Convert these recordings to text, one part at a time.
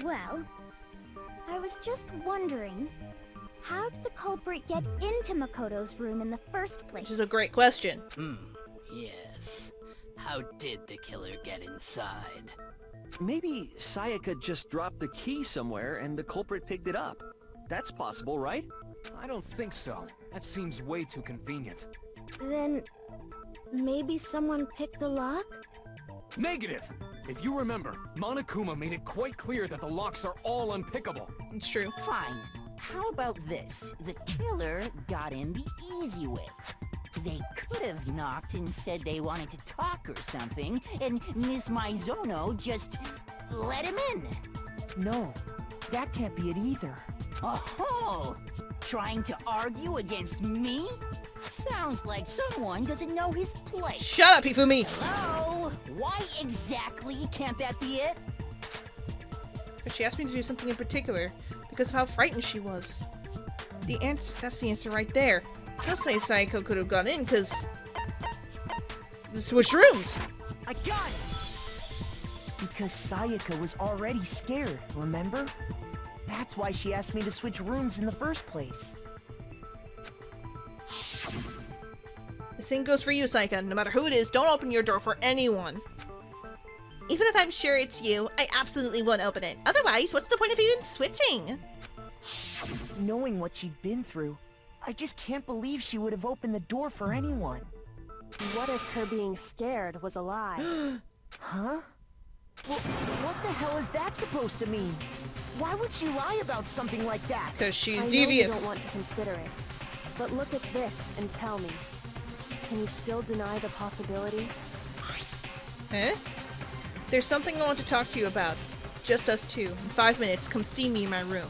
Well, I was just wondering, how did the culprit get into Makoto's room in the first place? Which is a great question. Yes. How did the killer get inside? Maybe Sayaka just dropped the key somewhere and the culprit picked it up. That's possible, right? I don't think so. That seems way too convenient. Then, maybe someone picked the lock? Negative! If you remember, Monokuma made it quite clear that the locks are all unpickable. It's true. Fine. How about this? The killer got in the easy way. They could have knocked and said they wanted to talk or something, and Miss Maizono just let him in. No, that can't be it either. Oh, trying to argue against me? Sounds like someone doesn't know his place. Shut up, Hifumi! Hello? Why exactly can't that be it? But she asked me to do something in particular because of how frightened she was. The answer, that's the answer right there. He'll say Sayako could have gone in because the switch rooms. I got it! Because Sayaka was already scared, remember? That's why she asked me to switch rooms in the first place. The same goes for you, Sayaka. No matter who it is, don't open your door for anyone. Even if I'm sure it's you, I absolutely won't open it. Otherwise, what's the point of even switching? Knowing what she'd been through, I just can't believe she would have opened the door for anyone. What if her being scared was a lie? Huh? Well, what the hell is that supposed to mean? Why would she lie about something like that? Because she's I know devious. you don't want to consider it, but look at this and tell me. Can you still deny the possibility? Huh? There's something I want to talk to you about. Just us two. In 5 minutes, come see me in my room.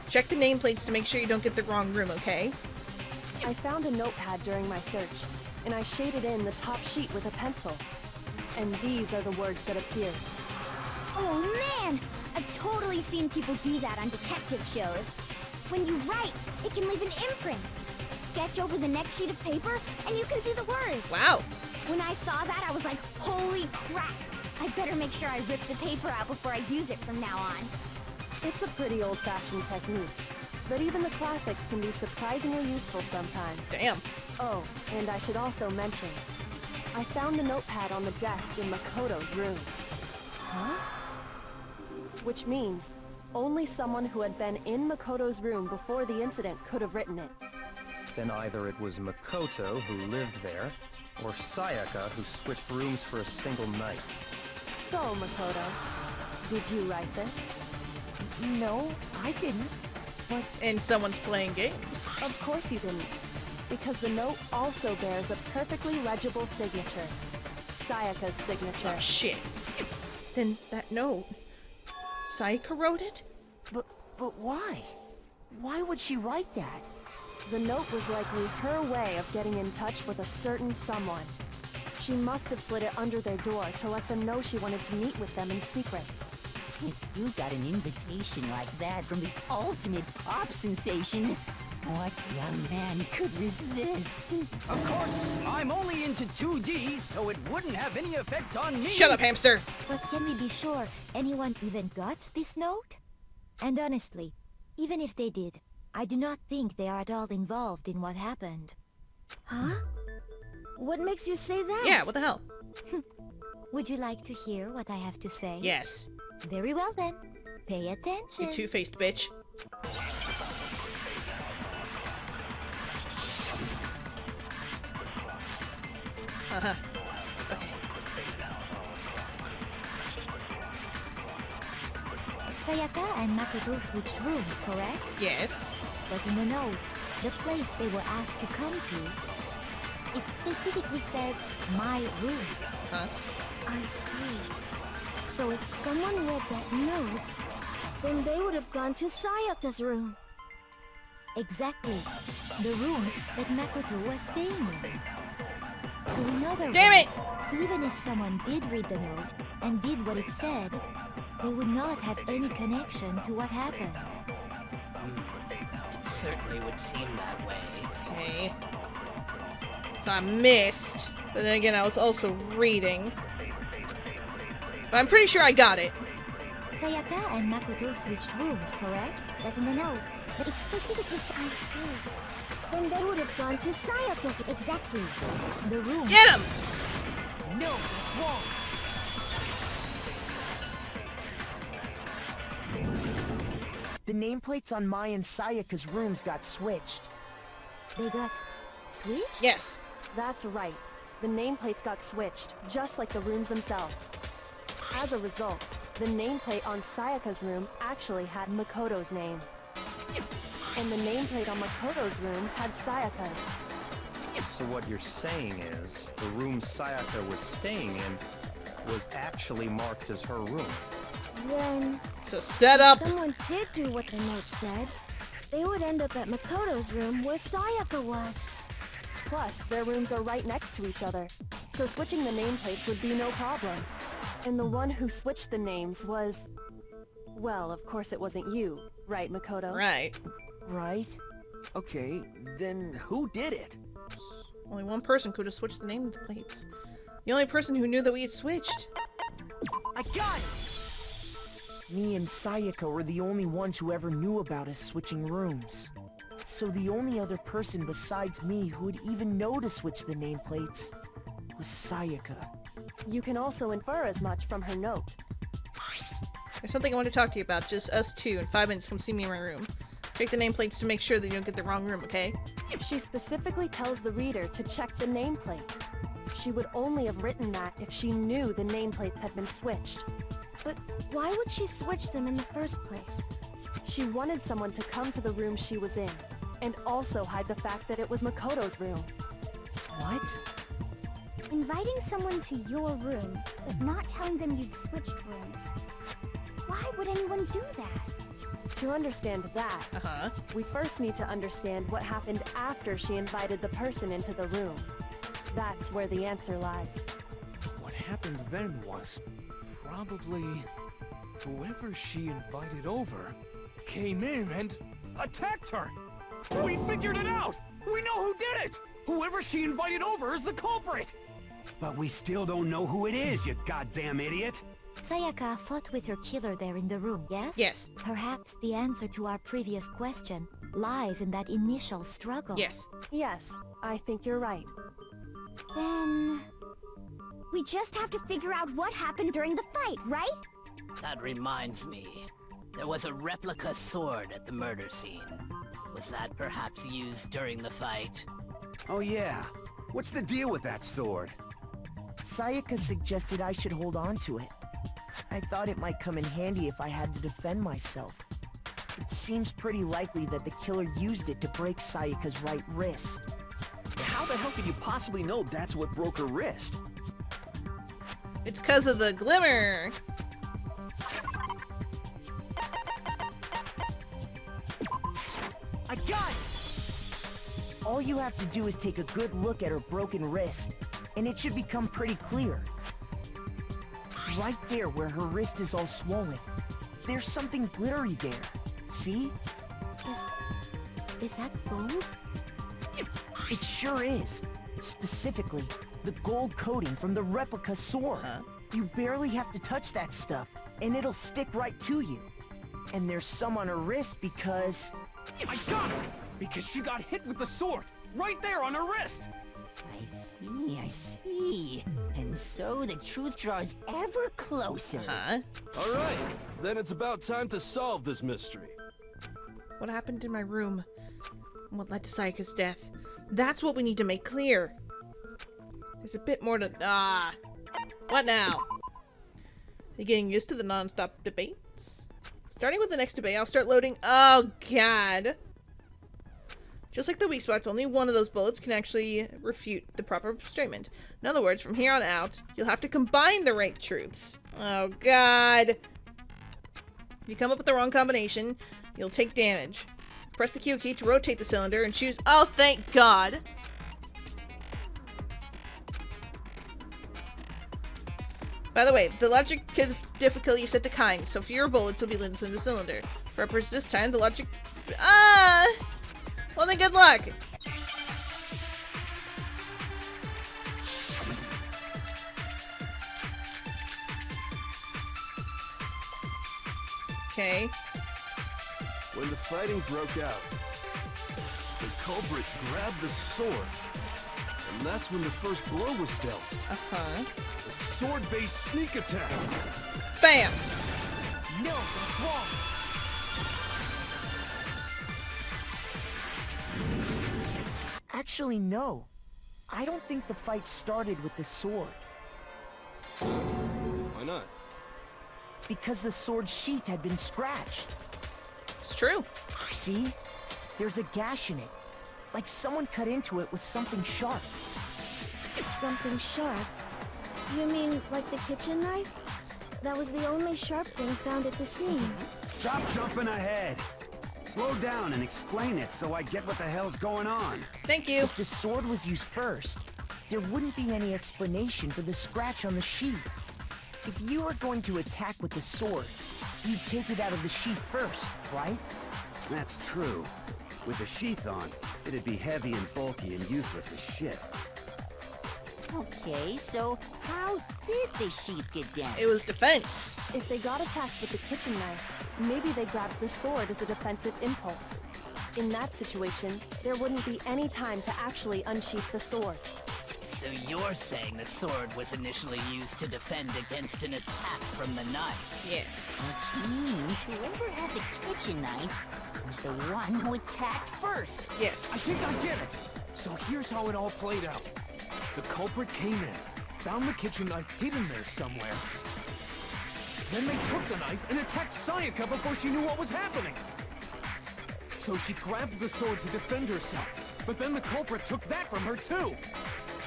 Check the nameplates to make sure you don't get the wrong room, okay? I found a notepad during my search, and I shaded in the top sheet with a pencil. And these are the words that appeared. Oh man! I've totally seen people do that on detective shows. When you write, it can leave an imprint. Sketch over the next sheet of paper, and you can see the words. Wow. When I saw that, I was like, holy crap! I better make sure I rip the paper out before I use it from now on. It's a pretty old-fashioned technique, but even the classics can be surprisingly useful sometimes. Damn. Oh, and I should also mention, I found the notepad on the desk in Makoto's room. Huh? Which means, only someone who had been in Makoto's room before the incident could have written it. Then either it was Makoto who lived there, or Sayaka who switched rooms for a single night. So, Makoto, did you write this? No, I didn't. But And someone's playing games. Of course you didn't, because the note also bears a perfectly legible signature. Sayaka's signature. Oh, shit. Then that note... Sayaka wrote it? but why? Why would she write that? The note was likely her way of getting in touch with a certain someone. She must have slid it under their door to let them know she wanted to meet with them in secret. If you got an invitation like that from the ultimate pop sensation, what young man could resist? Of course, I'm only into 2D, so it wouldn't have any effect on me. Shut up, hamster! But can we be sure anyone even got this note? And honestly, even if they did, I do not think they are at all involved in what happened. Huh? What makes you say that? Yeah, what the hell? Would you like to hear what I have to say? Yes. Very well then. Pay attention. You two-faced bitch. Uh-huh. Okay. Sayaka and Makoto switched rooms, correct? Yes. But in the note, the place they were asked to come to, it specifically says, my room. Huh? I see. So if someone read that note, then they would have gone to Sayaka's room. Exactly. The room that Makoto was staying in. So in other Damn it! words, even if someone did read the note and did what it said, they would not have any connection to what happened. It certainly would seem that way. Okay. So I missed. But then again, I was also reading. But I'm pretty sure I got it. Sayaka and Makoto switched rooms, correct? That's in the note. But it's specifically I see. Then they would have gone to Sayaka's. Exactly. The room. Get him! No, it's wrong. The nameplates on Mai and Sayaka's rooms got switched. They got switched? Yes. That's right. The nameplates got switched, just like the rooms themselves. As a result, the nameplate on Sayaka's room actually had Makoto's name. And the nameplate on Makoto's room had Sayaka's. So what you're saying is, the room Sayaka was staying in was actually marked as her room. Then It's a setup. someone did do what the note said. They would end up at Makoto's room where Sayaka was. Plus, their rooms are right next to each other, so switching the nameplates would be no problem. And the one who switched the names was... Well, of course it wasn't you, right, Makoto? Right. Right? Okay, then who did it? Only one person could have switched the name plates. The only person who knew that we had switched. I got it! Me and Sayaka were the only ones who ever knew about us switching rooms. So the only other person besides me who would even know to switch the nameplates was Sayaka. You can also infer as much from her note. There's something I want to talk to you about. Just us two. In 5 minutes, come see me in my room. Check the nameplates to make sure that you don't get the wrong room, okay? She specifically tells the reader to check the nameplate. She would only have written that if she knew the nameplates had been switched. But why would she switch them in the first place? She wanted someone to come to the room she was in, and also hide the fact that it was Makoto's room. What? Inviting someone to your room, but not telling them you'd switched rooms. Why would anyone do that? To understand that, Uh-huh. we first need to understand what happened after she invited the person into the room. That's where the answer lies. What happened then was probably whoever she invited over came in and attacked her. We figured it out! We know who did it! Whoever she invited over is the culprit! But we still don't know who it is, you goddamn idiot! Sayaka fought with her killer there in the room, yes? Yes. Perhaps the answer to our previous question lies in that initial struggle. Yes. Yes, I think you're right. Then... we just have to figure out what happened during the fight, right? That reminds me. There was a replica sword at the murder scene. Was that perhaps used during the fight? Oh yeah. What's the deal with that sword? Sayaka suggested I should hold on to it. I thought it might come in handy if I had to defend myself. It seems pretty likely that the killer used it to break Sayaka's right wrist. How the hell could you possibly know that's what broke her wrist? It's because of the glimmer. I got it! All you have to do is take a good look at her broken wrist, and it should become pretty clear. Right there where her wrist is all swollen, there's something glittery there. See? Is that gold? It sure is. Specifically, the gold coating from the replica sword. Huh? You barely have to touch that stuff, and it'll stick right to you. And there's some on her wrist because... I got it! Because she got hit with the sword! Right there on her wrist! I see. And so the truth draws ever closer. Huh? All right, then it's about time to solve this mystery. What happened in my room? And what led to Sayaka's death? That's what we need to make clear. There's a bit more to... What now? You getting used to the non-stop debates? Starting with the next debate, I'll start loading... Oh, God. Just like the weak spots, only one of those bullets can actually refute the proper statement. In other words, from here on out, you'll have to combine the right truths. Oh, God. If you come up with the wrong combination, you'll take damage. Press the Q key to rotate the cylinder and choose... Oh, thank God. By the way, the logic difficulty is set to kind, so fewer bullets will be lit in the cylinder. For purpose this time, the logic... Well then, good luck! Okay. When the fighting broke out, the culprit grabbed the sword. And that's when the first blow was dealt. Uh-huh. A sword-based sneak attack. Bam! No, that's wrong. Actually, no. I don't think the fight started with the sword. Why not? Because the sword's sheath had been scratched. It's true. See? There's a gash in it. Like someone cut into it with something sharp. Something sharp? You mean like the kitchen knife? That was the only sharp thing found at the scene. Stop jumping ahead. Slow down and explain it so I get what the hell's going on. Thank you. If the sword was used first, there wouldn't be any explanation for the scratch on the sheath. If you were going to attack with the sword, you'd take it out of the sheath first, right? That's true. With the sheath on, it'd be heavy and bulky and useless as shit. Okay, so how did the sheath get down? It was defense. If they got attacked with the kitchen knife, maybe they grabbed the sword as a defensive impulse. In that situation, there wouldn't be any time to actually unsheath the sword. So you're saying the sword was initially used to defend against an attack from the knife? Yes. Which means whoever had the kitchen knife was the one who attacked first. I Yes. think I get it. So here's how it all played out. The culprit came in, found the kitchen knife hidden there somewhere. Then they took the knife and attacked Sayaka before she knew what was happening. So she grabbed the sword to defend herself, but then the culprit took that from her too.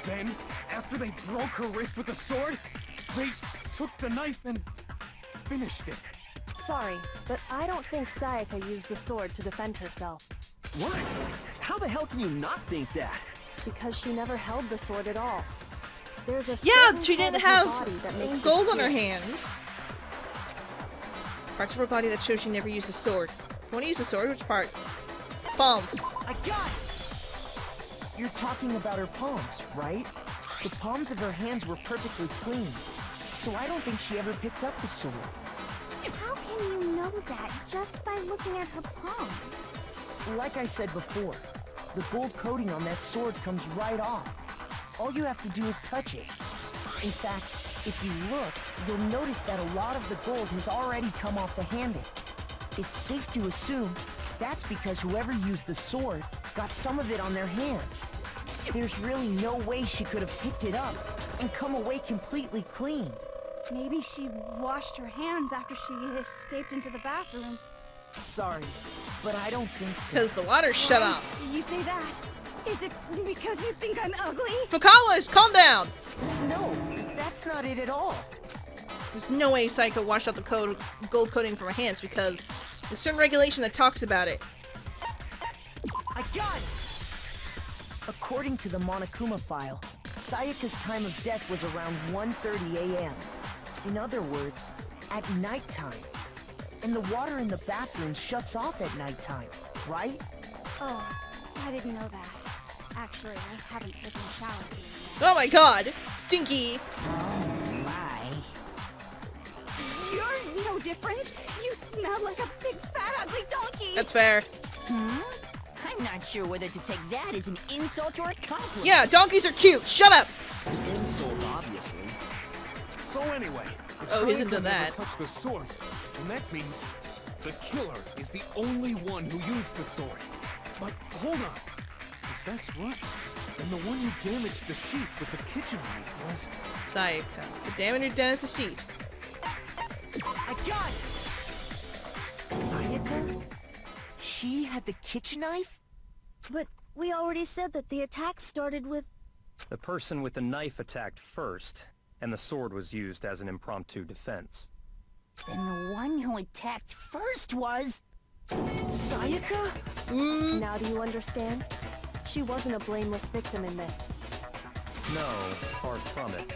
Then, after they broke her wrist with the sword, they took the knife and finished it. Sorry, but I don't think Sayaka used the sword to defend herself. What? How the hell can you not think that? Because she never held the sword at all. There's a Yeah, certain she part didn't of her have body that makes gold this on her clear. hands. Parts of her body that show she never used a sword. If you want to use a sword, which part? Palms. I got it! You're talking about her palms, right? The palms of her hands were perfectly clean, so I don't think she ever picked up the sword. How can you know that just by looking at her palms? Like I said before, the gold coating on that sword comes right off. All you have to do is touch it. In fact, if you look, you'll notice that a lot of the gold has already come off the handle. It's safe to assume that's because whoever used the sword got some of it on their hands. There's really no way she could have picked it up and come away completely clean. Maybe she washed her hands after she escaped into the bathroom. Sorry, but I don't think so. Because the water shut off. Do you say that? Is it because you think I'm ugly? Fukawa, calm down! No, that's not it at all. There's no way Psycho washed out the gold coating from her hands because there's certain regulation that talks about it. I got it! According to the Monokuma file, Sayaka's time of death was around 1:30 a.m. In other words, at nighttime. And the water in the bathroom shuts off at nighttime, right? Oh, I didn't know that. Actually, I haven't taken a shower here yet. Oh my god! Stinky! Oh my. You're no different. You smell like a big fat ugly donkey. That's fair. I'm not sure whether to take that as an insult or a compliment. Yeah, donkeys are cute! Shut up! Insult, obviously. So anyway, if Oh, he's Sayaka into never that. touched the sword, then that means the killer is the only one who used the sword. But hold on. If that's right, then the one who damaged the sheath with the kitchen knife was... Sayaka. The damage you done is a sheet. I got it! Sayaka? She had the kitchen knife? But we already said that the attack started with... The person with the knife attacked first, and the sword was used as an impromptu defense. Then the one who attacked first was... Sayaka? Now do you understand? She wasn't a blameless victim in this. No, far from it.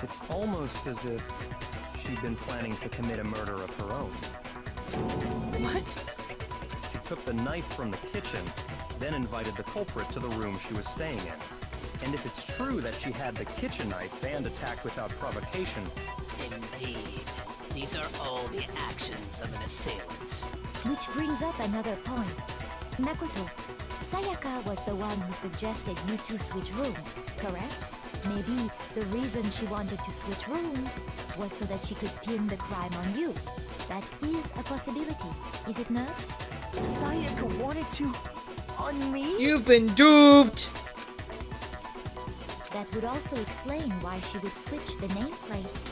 It's almost as if she'd been planning to commit a murder of her own. What? She took the knife from the kitchen, then invited the culprit to the room she was staying in. And if it's true that she had the kitchen knife and attacked without provocation, Indeed. These are all the actions of an assailant. Which brings up another point. Makoto, Sayaka was the one who suggested you two switch rooms, correct? Maybe the reason she wanted to switch rooms was so that she could pin the crime on you. That is a possibility, is it not? Sayaka wanted to... on me? You've been duped! That would also explain why she would switch the nameplates.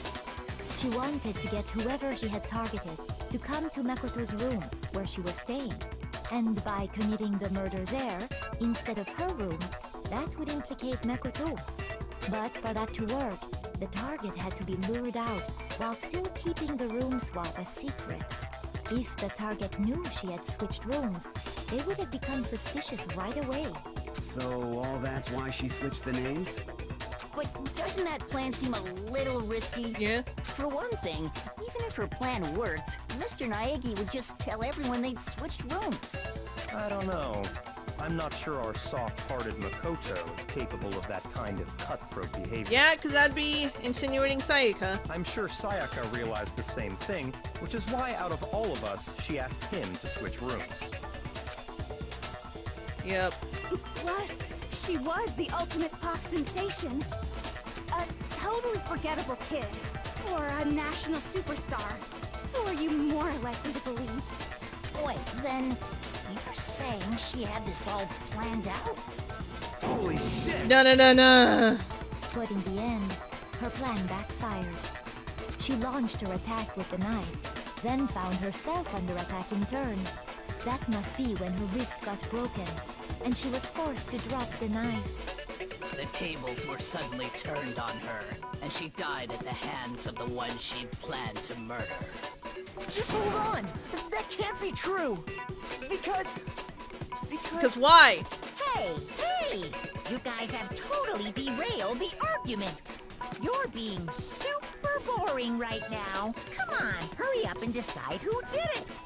She wanted to get whoever she had targeted to come to Makoto's room where she was staying. And by committing the murder there, instead of her room, that would implicate Makoto. But for that to work, the target had to be lured out while still keeping the room swap a secret. If the target knew she had switched rooms, they would have become suspicious right away. So all that's why she switched the names? But doesn't that plan seem a little risky? Yeah. For one thing, even if her plan worked, Mr. Naegi would just tell everyone they'd switched rooms. I don't know. I'm not sure our soft-hearted Makoto is capable of that kind of cutthroat behavior. Yeah, because that'd be insinuating Sayaka. I'm sure Sayaka realized the same thing, which is why out of all of us, she asked him to switch rooms. Yep. Plus, she was the ultimate pop sensation. A totally forgettable kid. Or a national superstar. Who are you more likely to believe? Wait, then you're saying she had this all planned out? Holy shit! No, no, no, no! But in the end, her plan backfired. She launched her attack with the knife, then found herself under attack in turn. That must be when her wrist got broken, and she was forced to drop the knife. The tables were suddenly turned on her, and she died at the hands of the one she'd planned to murder. Just hold on! That can't be true! Because why? Hey, hey! You guys have totally derailed the argument. You're being super boring right now. Come on, hurry up and decide who did it.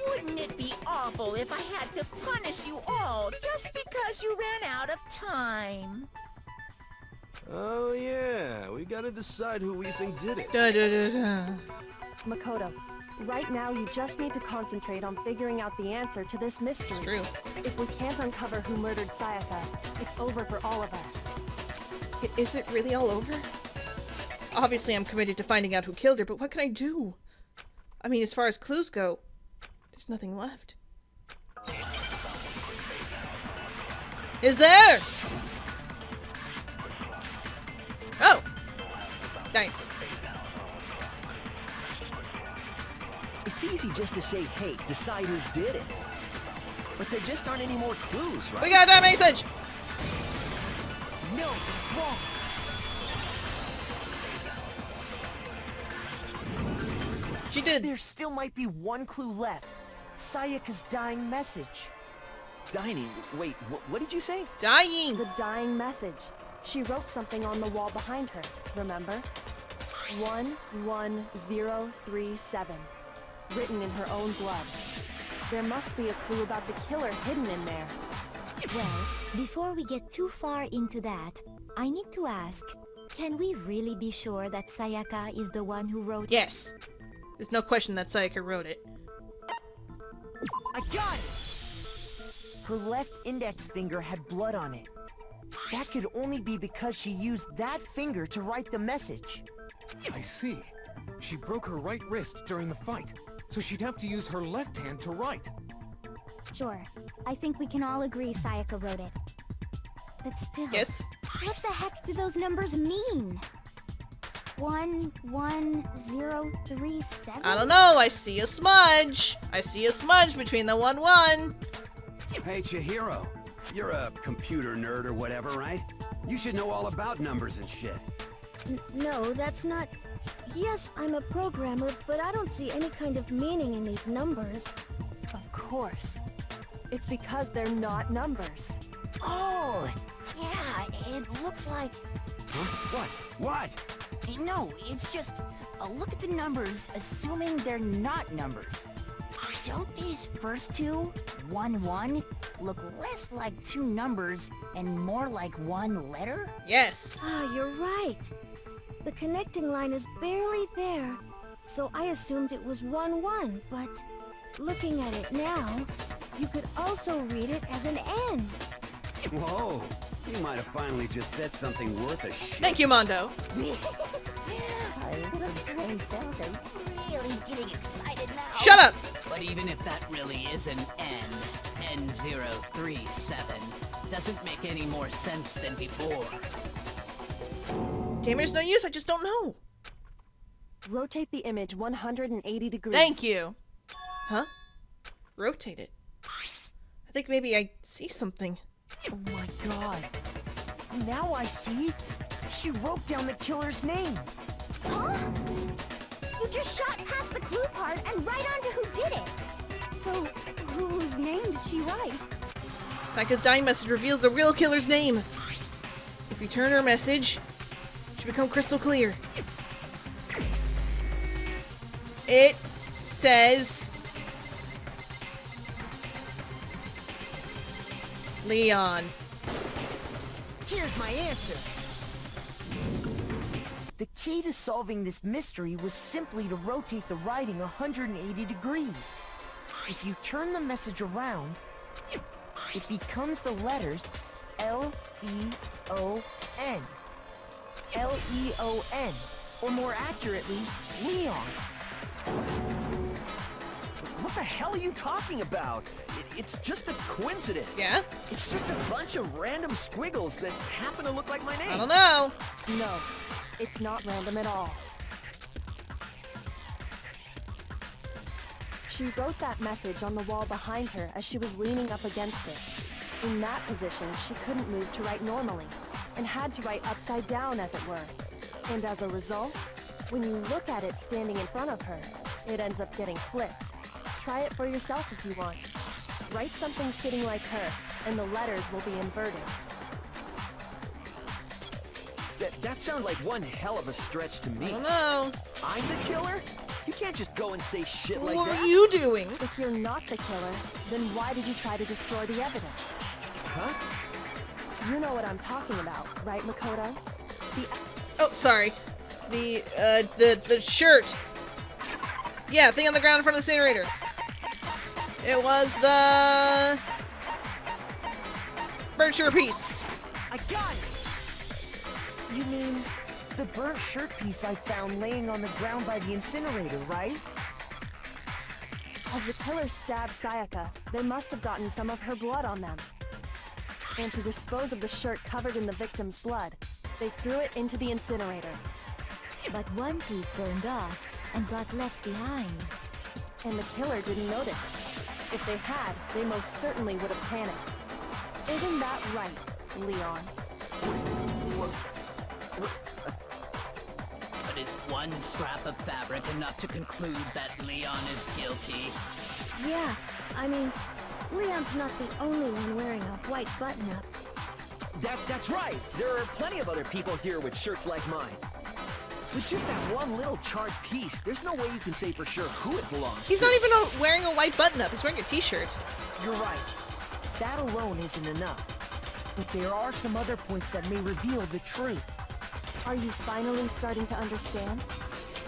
Wouldn't it be awful if I had to punish you all just because you ran out of time? Oh yeah, we gotta decide who we think did it. Da, da, da, da. Makoto, right now you just need to concentrate on figuring out the answer to this mystery. It's true. If we can't uncover who murdered Sayaka, it's over for all of us. Is it really all over? Obviously I'm committed to finding out who killed her, but what can I do? I mean, as far as clues go, there's nothing left. Is there? Oh! Nice. it's easy just to say, hey, decide who did it. But there just aren't any more clues, right? We got that message! No, it's wrong. She did. There still might be one clue left. Sayaka's dying message. Dying? Wait, what did you say? Dying! The dying message. She wrote something on the wall behind her, remember? 11037. Written in her own blood. There must be a clue about the killer hidden in there. Well, before we get too far into that, I need to ask, can we really be sure that Sayaka is the one who wrote it? Yes. There's no question that Sayaka wrote it. I got it! Her left index finger had blood on it. That could only be because she used that finger to write the message. I see. She broke her right wrist during the fight, so she'd have to use her left hand to write. Sure. I think we can all agree Sayaka wrote it. But still... Yes. What the heck do those numbers mean? 11037? I don't know. I see a smudge. I see a smudge between the 1-1. Hey, Chihiro. You're a computer nerd or whatever, right? You should know all about numbers and shit. No, that's not... Yes, I'm a programmer, but I don't see any kind of meaning in these numbers. Of course. It's because they're not numbers. Oh, yeah, it looks like... Huh? What? No, it's just a look at the numbers, assuming they're not numbers. Don't these first two, 1-1, look less like two numbers and more like one letter? Yes. Ah, you're right. The connecting line is barely there, so I assumed it was 1-1, but looking at it now, you could also read it as an N. Whoa, you might have finally just said something worth a shit. Thank you, Mondo. Our little gray cells are really getting excited now. Shut up! But even if that really is an N, N037, doesn't make any more sense than before. Damn it, it's no use, I just don't know. Rotate the image 180 degrees. Thank you. Huh? Rotate it. I think maybe I see something. Oh my god. Now I see. She wrote down the killer's name. Huh? You just shot past the clue part and right onto who did it. So, whose name did she write? Sayaka's dying message reveals the real killer's name. If you turn her message, she become crystal clear. It says Leon. Here's my answer. The key to solving this mystery was simply to rotate the writing 180 degrees. If you turn the message around, it becomes the letters L-E-O-N. L-E-O-N, or more accurately, Leon. What the hell are you talking about? It's just a coincidence. Yeah? It's just a bunch of random squiggles that happen to look like my name. I don't know. No, it's not random at all. She wrote that message on the wall behind her as she was leaning up against it. In that position, she couldn't move to write normally, and had to write upside down, as it were. And as a result, when you look at it standing in front of her, it ends up getting flipped. Try it for yourself if you want. Write something sitting like her, and the letters will be inverted. That sounds like one hell of a stretch to me. I don't know. I'm the killer? You can't just go and say shit like What that. are you doing? If you're not the killer, then why did you try to destroy the evidence? Huh? You know what I'm talking about, right, Makoto? Oh, sorry. The shirt. Yeah, thing on the ground in front of the incinerator. It was the bird shirt piece. I got it! You mean the burnt shirt piece I found laying on the ground by the incinerator, right? As the killer stabbed Sayaka, they must have gotten some of her blood on them. And to dispose of the shirt covered in the victim's blood, they threw it into the incinerator. But one piece burned off and got left behind. And the killer didn't notice. If they had, they most certainly would have panicked. Isn't that right, Leon? But is one scrap of fabric enough to conclude that Leon is guilty? Yeah, I mean, Leon's not the only one wearing a white button-up. That's right. There are plenty of other people here with shirts like mine. With just that one little charred piece, there's no way you can say for sure who it belongs He's to. not even wearing a white button-up. He's wearing a t-shirt. You're right. That alone isn't enough. But there are some other points that may reveal the truth. Are you finally starting to understand?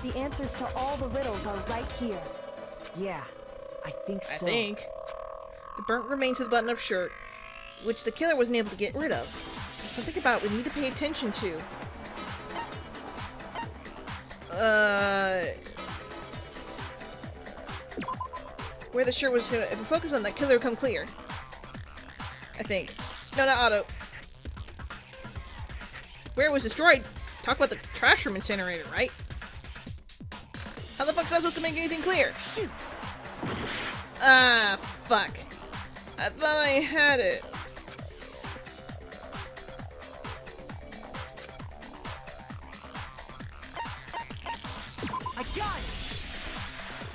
The answers to all the riddles are right here. Yeah, I think so. I think. The burnt remains of the button-up shirt, which the killer wasn't able to get rid of. There's something about we need to pay attention to. Where the shirt was, if we focus on that, killer will come clear. I think. No, not Otto. Where it was destroyed. Talk about the trash room incinerator, right? How the fuck is that supposed to make anything clear? Shoot! Ah, fuck. I thought I had it. I got it!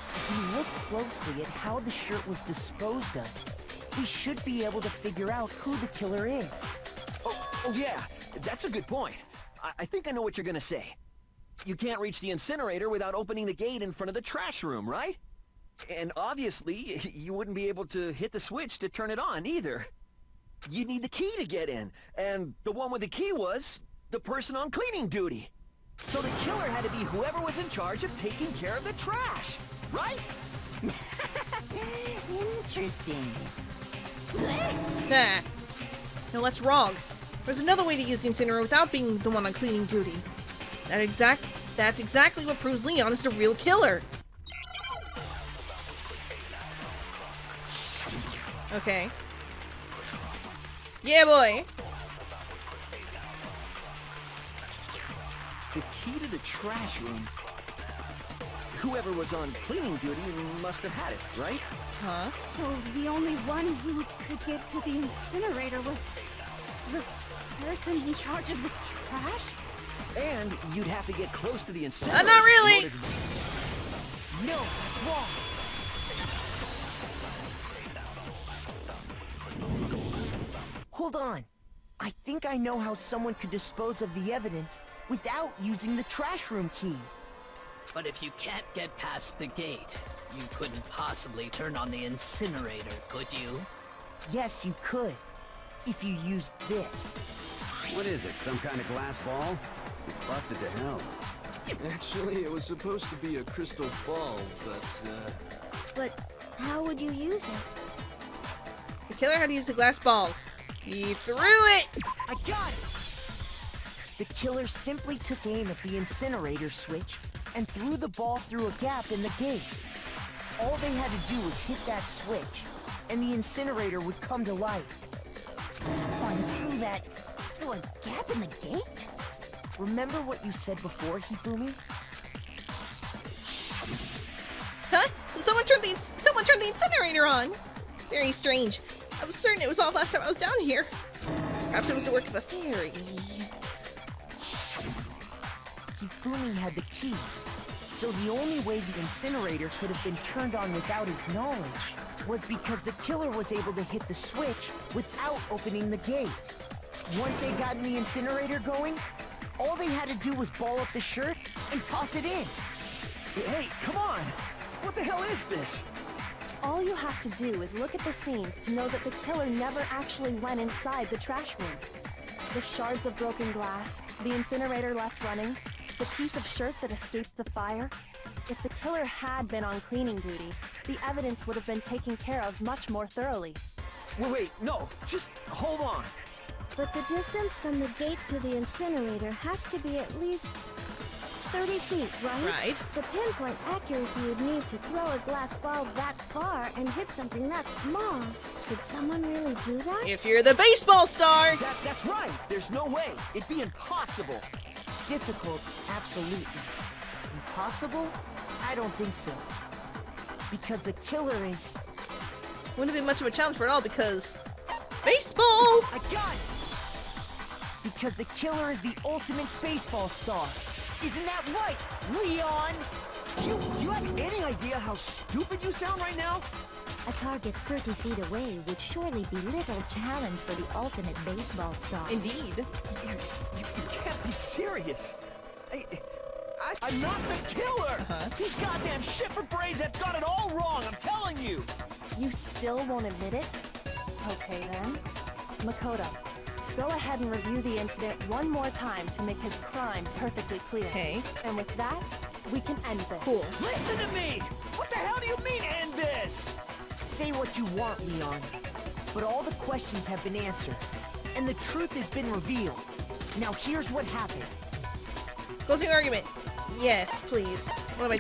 If you look closely at how the shirt was disposed of, we should be able to figure out who the killer is. Oh yeah, that's a good point. I think I know what you're gonna say. You can't reach the incinerator without opening the gate in front of the trash room, right? And obviously, you wouldn't be able to hit the switch to turn it on either. You'd need the key to get in, and the one with the key was the person on cleaning duty. So the killer had to be whoever was in charge of taking care of the trash, right? Interesting. Nah. No, that's wrong. There's another way to use the incinerator without being the one on cleaning duty. That's exactly what proves Leon is the real killer. Okay. Yeah, boy. The key to the trash room. Whoever was on cleaning duty must have had it, right? Huh? So the only one who could get to the incinerator was the person in charge of the trash? And you'd have to get close to the incinerator. Not really! in order to- No, that's wrong. Hold on. I think I know how someone could dispose of the evidence without using the trash room key. But if you can't get past the gate, you couldn't possibly turn on the incinerator, could you? Yes, you could. If you used this. What is it, some kind of glass ball? It's busted to hell. Actually, it was supposed to be a crystal ball, but, But how would you use it? The killer had to use the glass ball. He threw it! I got it! The killer simply took aim at the incinerator switch and threw the ball through a gap in the gate. All they had to do was hit that switch, and the incinerator would come to life. Someone threw a gap in the gate? Remember what you said before, Hifumi? Huh? So someone turned the incinerator on! Very strange. I was certain it was off last time I was down here. Perhaps it was the work of a fairy. Hifumi had the key, so the only way the incinerator could have been turned on without his knowledge was because the killer was able to hit the switch without opening the gate. Once they got the incinerator going, all they had to do was ball up the shirt and toss it in. Hey, come on! What the hell is this? All you have to do is look at the scene to know that the killer never actually went inside the trash room. The shards of broken glass, the incinerator left running, the piece of shirt that escaped the fire. If the killer had been on cleaning duty, the evidence would have been taken care of much more thoroughly. Wait, no, just hold on. But the distance from the gate to the incinerator has to be at least 30 feet, right? Right. The pinpoint accuracy you'd need to throw a glass ball that far and hit something that small. Could someone really do that? If you're the baseball star! That's right! There's no way! It'd be impossible! Difficult, absolutely. Impossible? I don't think so. Because the killer is... Wouldn't have been much of a challenge for it all because... Baseball! I got it! Because the killer is the ultimate baseball star. Isn't that right, Leon? Do you have any idea how stupid you sound right now? A target 30 feet away would surely be little challenge for the ultimate baseball star. Indeed. You can't be serious. I'm not the killer! These goddamn shipper brains have got it all wrong, I'm telling you! You still won't admit it? Okay then. Makoto, go ahead and review the incident one more time to make his crime perfectly clear. Okay. And with that, we can end this. Cool. Listen to me! What the hell do you mean, end this? Say what you want, Leon. But all the questions have been answered. And the truth has been revealed. Now here's what happened. Closing argument. Yes, please. What am I doing?